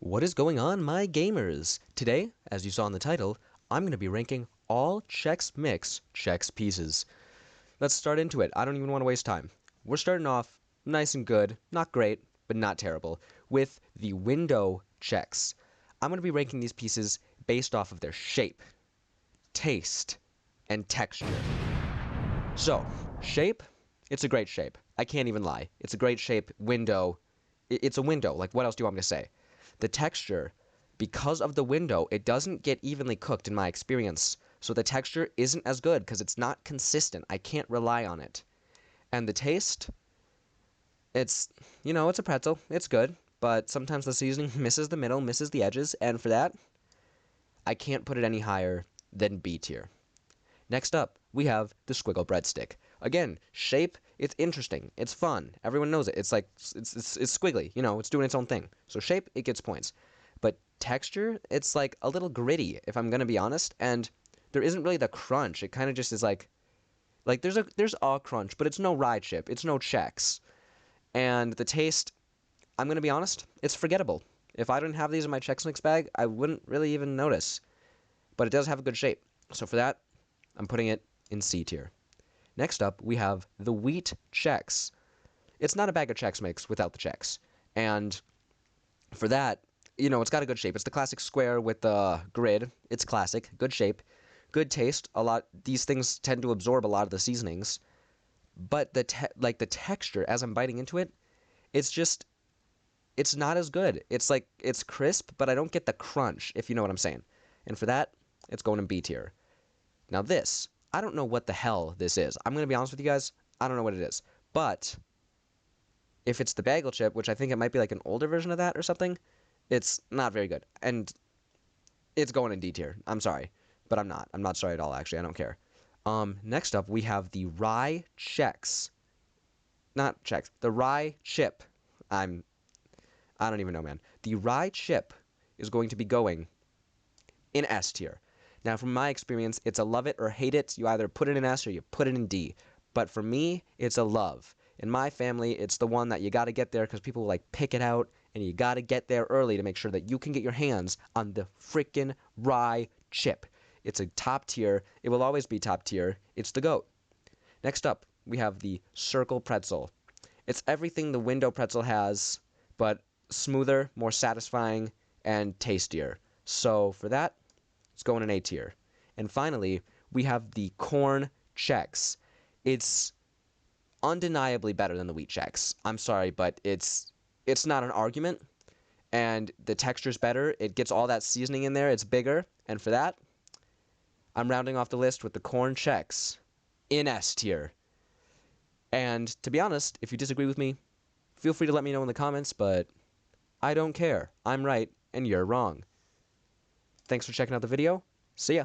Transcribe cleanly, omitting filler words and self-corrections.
What is going on, my gamers? Today, as you saw in the title, I'm going to be ranking all Chex Mix Chex pieces. Let's start into it. I don't even want to waste time. We're starting off nice and good, not great, but not terrible, with the window Chex. I'm going to be ranking these pieces based off of their shape, taste, and texture. So, shape, it's a great shape. I can't even lie. It's a great shape, window. It's a window. Like, what else do you want me to say? The texture, because of the window, it doesn't get evenly cooked in my experience. So the texture isn't as good because it's not consistent. I can't rely on it. And the taste, it's a pretzel. It's good. But sometimes the seasoning misses the middle, misses the edges. And for that, I can't put it any higher than B tier. Next up, we have the squiggle breadstick. Again, shape, it's interesting. It's fun. Everyone knows it. It's like, it's squiggly. It's doing its own thing. So shape, it gets points. But texture, it's like a little gritty, if I'm going to be honest. And there isn't really the crunch. It kind of just is like there's a crunch, but it's no rye chip. It's no Chex. And the taste, I'm going to be honest, it's forgettable. If I didn't have these in my Chex Mix bag, I wouldn't really even notice. But it does have a good shape. So for that, I'm putting it in C tier. Next up, we have the wheat Chex. It's not a bag of Chex Mix without the Chex. And for that, it's got a good shape. It's the classic square with the grid. It's classic, good shape, good taste. These things tend to absorb a lot of the seasonings. But the texture, as I'm biting into it, it's not as good. It's crisp, but I don't get the crunch, if you know what I'm saying. And for that, it's going in B tier. Now this, I don't know what the hell this is. I'm going to be honest with you guys, I don't know what it is. But if it's the bagel chip, which I think it might be like an older version of that or something, it's not very good. And it's going in D tier. I'm sorry, but I'm not. I'm not sorry at all, actually. I don't care. Next up, we have the rye Chex. Not Chex. The rye chip. I don't even know, man. The rye chip is going to be going in S tier. Now, from my experience, it's a love it or hate it. You either put it in S or you put it in D. But for me, it's a love. In my family, it's the one that you got to get there because people pick it out, and you got to get there early to make sure that you can get your hands on the freaking rye chip. It's a top tier. It will always be top tier. It's the GOAT. Next up, we have the circle pretzel. It's everything the window pretzel has, but smoother, more satisfying, and tastier. So for that, it's going in A tier. And finally, we have the corn Chex. It's undeniably better than the wheat Chex. I'm sorry, but it's not an argument. And the texture's better. It gets all that seasoning in there. It's bigger. And for that, I'm rounding off the list with the corn Chex in S tier. And to be honest, if you disagree with me, feel free to let me know in the comments, but I don't care. I'm right, and you're wrong. Thanks for checking out the video. See ya.